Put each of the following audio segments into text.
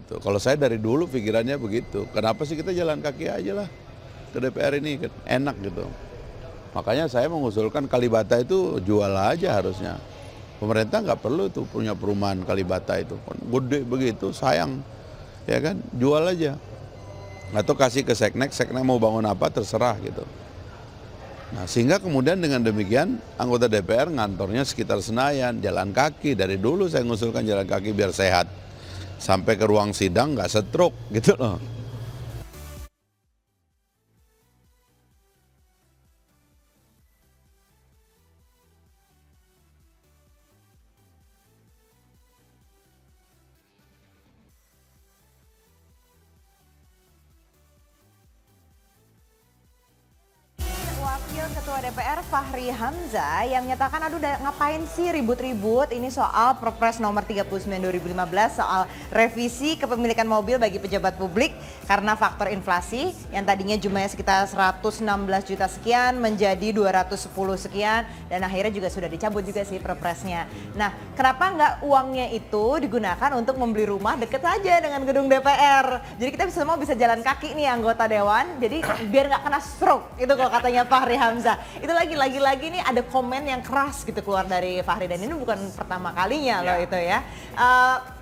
gitu. Kalau saya dari dulu pikirannya begitu. Kenapa sih kita jalan kaki aja lah ke DPR ini, enak gitu. Makanya saya mengusulkan Kalibata itu jual aja harusnya. Pemerintah nggak perlu tuh punya perumahan Kalibata itu, gede begitu, sayang, ya kan, jual aja. Atau kasih ke Seknek mau bangun apa terserah gitu. Nah sehingga kemudian dengan demikian anggota DPR ngantornya sekitar Senayan, jalan kaki. Dari dulu saya mengusulkan jalan kaki biar sehat. Sampai ke ruang sidang nggak stroke gitu loh. Wakil Ketua DPR Fahri Hamzah yang menyatakan aduh ngapain sih ribut-ribut ini soal Perpres nomor 39 2015 soal revisi kepemilikan mobil bagi pejabat publik karena faktor inflasi yang tadinya jumlahnya sekitar 116 juta sekian menjadi 210 sekian dan akhirnya juga sudah dicabut juga sih Perpresnya. Nah, kenapa nggak uangnya itu digunakan untuk membeli rumah deket aja dengan gedung DPR? Jadi kita semua bisa jalan kaki nih anggota dewan, jadi biar nggak kena stroke itu kalau katanya Fahri Hamzah. Itu lagi-lagi nih ada komen yang keras gitu keluar dari Fahri dan ini bukan pertama kalinya loh itu ya.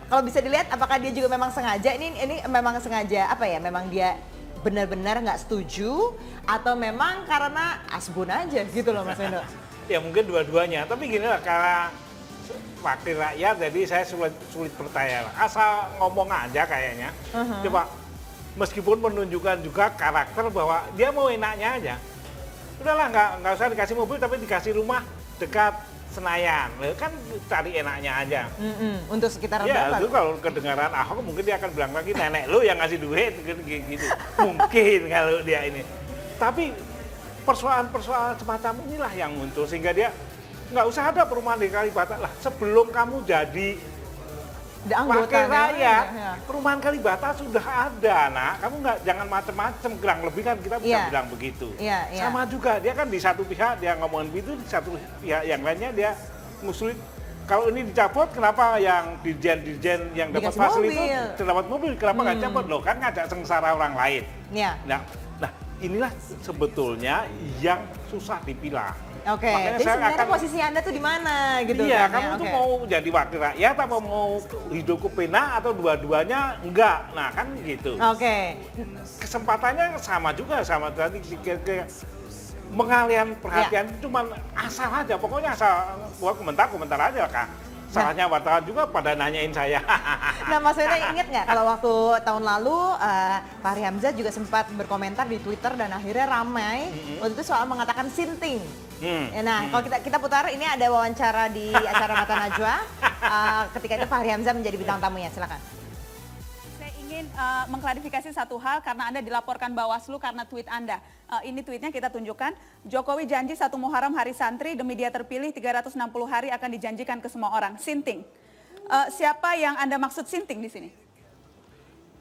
Kalau bisa dilihat apakah dia juga memang sengaja ini memang sengaja apa ya? Memang dia benar-benar nggak setuju atau memang karena asbun aja gitu loh Mas Wendo? Ya mungkin dua-duanya, tapi gini lah karena wakil rakyat jadi saya sulit percaya. Asal ngomong aja kayaknya. Coba meskipun menunjukkan juga karakter bahwa dia mau enaknya aja. Udahlah nggak usah dikasih mobil tapi dikasih rumah dekat Senayan. Kan cari enaknya aja. Untuk sekitar ya, berapa? itu kalau kedengaran Ahok mungkin dia akan bilang lagi nenek lu yang ngasih duit gitu. Mungkin kalau dia ini. Tapi persoalan-persoalan semacam inilah yang muncul sehingga dia nggak usah ada perumahan di Kalibata lah. Sebelum kamu jadi wakil rakyat, perumahan Kalibata sudah ada, nah kamu jangan macam-macam, kurang lebih kan kita bisa bilang begitu. Sama juga, dia kan di satu pihak dia ngomongin begitu, di satu pihak yang lainnya dia ngusulin kalau ini dicabut, kenapa yang dirjen yang dapat fasilitas itu dapat mobil, kenapa nggak cabut? Loh kan ngajak sengsara orang lain. Nah inilah sebetulnya yang susah dipilah. Oke, jadi sebenarnya posisi Anda tuh di mana gitu? Iya, kamu tuh mau jadi wakil rakyat apa mau hidup pena atau dua-duanya enggak? Nah kan gitu. Oke. Kesempatannya sama juga sama tadi pengalihan perhatian cuma asal aja, pokoknya asal buat komentar aja Kak. Salahnya wartawan juga pada nanyain saya. Nah Mas Wendo inget nggak kalau waktu tahun lalu Fahri Hamzah juga sempat berkomentar di Twitter dan akhirnya ramai waktu itu soal mengatakan sinting. Nah kalau kita putar ini ada wawancara di acara Mata Najwa ketika itu Fahri Hamzah menjadi bintang tamunya, silakan. Saya ingin mengklarifikasi satu hal karena Anda dilaporkan Bawaslu karena tweet Anda. Ini tweetnya kita tunjukkan. Jokowi janji 1 Muharram Hari Santri demi dia terpilih 360 hari akan dijanjikan ke semua orang. Sinting. Siapa yang Anda maksud sinting di sini?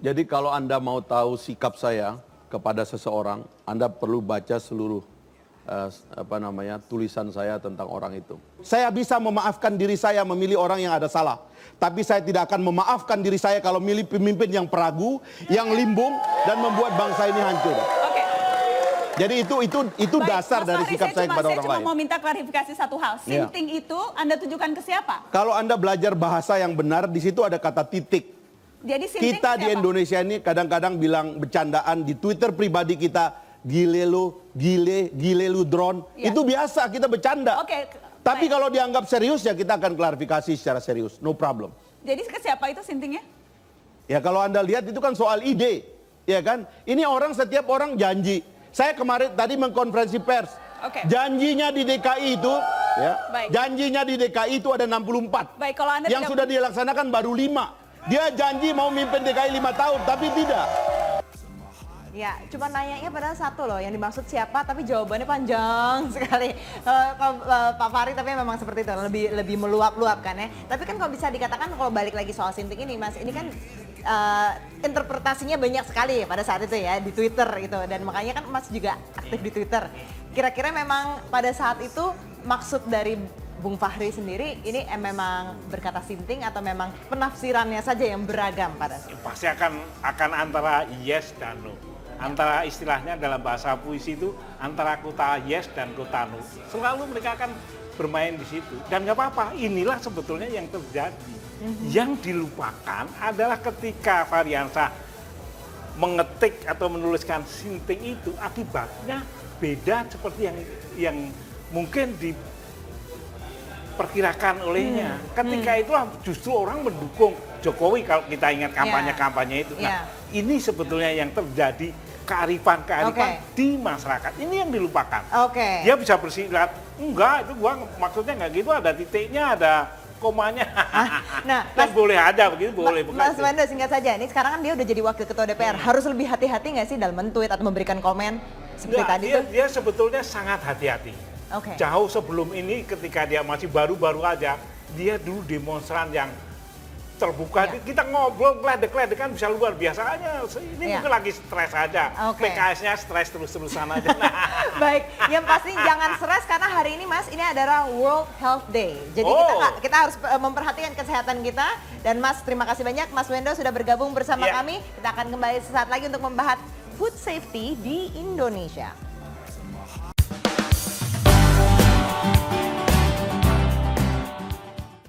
Jadi kalau Anda mau tahu sikap saya kepada seseorang, Anda perlu baca seluruh tulisan saya tentang orang itu. Saya bisa memaafkan diri saya memilih orang yang ada salah. Tapi saya tidak akan memaafkan diri saya kalau milih pemimpin yang peragu, yang limbung dan membuat bangsa ini hancur. Jadi itu dasar dari sikap saya kepada orang lain. Saya cuma mau minta klarifikasi satu hal. Sinting itu Anda tujukan ke siapa? Kalau Anda belajar bahasa yang benar, di situ ada kata titik. Jadi sinting kita di Indonesia ini kadang-kadang bilang bercandaan di Twitter pribadi kita, gile lu drone. Itu biasa, kita bercanda. Tapi kalau dianggap serius ya kita akan klarifikasi secara serius, no problem. Jadi ke siapa itu sintingnya? Ya kalau Anda lihat itu kan soal ide, ya kan? Ini setiap orang janji. Saya kemarin tadi mengkonferensi pers. Janjinya di DKI itu, janjinya di DKI itu ada 64. Kalau Anda yang sudah dilaksanakan baru 5. Dia janji mau mimpin DKI 5 tahun, tapi tidak. Ya, cuma nanyanya padahal satu loh, yang dimaksud siapa, tapi jawabannya panjang sekali. Pak Fahri tapi memang seperti itu, lebih meluap-luap kan ya. Tapi kan kalau bisa dikatakan kalau balik lagi soal sinting ini Mas, ini kan interpretasinya banyak sekali pada saat itu ya di Twitter gitu. Dan makanya kan Mas juga aktif di Twitter. Kira-kira memang pada saat itu maksud dari Bung Fahri sendiri ini memang berkata sinting atau memang penafsirannya saja yang beragam pada saat Pasti akan antara yes dan no. Antara istilahnya dalam bahasa puisi itu antara kota yes dan kota no. Selalu mereka akan bermain di situ. Dan nggak apa-apa, inilah sebetulnya yang terjadi. Yang dilupakan adalah ketika Fahriansyah mengetik atau menuliskan sinting itu akibatnya beda seperti yang mungkin diperkirakan olehnya. Ketika itulah justru orang mendukung Jokowi kalau kita ingat kampanye-kampanye itu. Nah, ini sebetulnya yang terjadi kearifan-kearifan di masyarakat. Ini yang dilupakan. Dia bisa bersilat, enggak itu gua maksudnya enggak gitu, ada titiknya, ada komanya. Nah, dan boleh ada begitu, boleh. Mas Wendo, singkat saja, ini sekarang kan dia udah jadi wakil ketua DPR, harus lebih hati-hati nggak sih dalam men-tweet atau memberikan komen seperti Nggak, tadi tuh? Dia sebetulnya sangat hati-hati. Jauh sebelum ini ketika dia masih baru-baru aja, dia dulu demonstran yang terbuka, kita ngobrol geledek-geledekan bisa luar biasa aja. Ini mungkin lagi stres aja. PKS-nya stres terus-terusan aja. Baik, yang pasti jangan stres karena hari ini Mas, ini adalah World Health Day. Jadi kita harus memperhatikan kesehatan kita. Dan Mas, terima kasih banyak Mas Wendo sudah bergabung bersama kami. Kita akan kembali sesaat lagi untuk membahas food safety di Indonesia.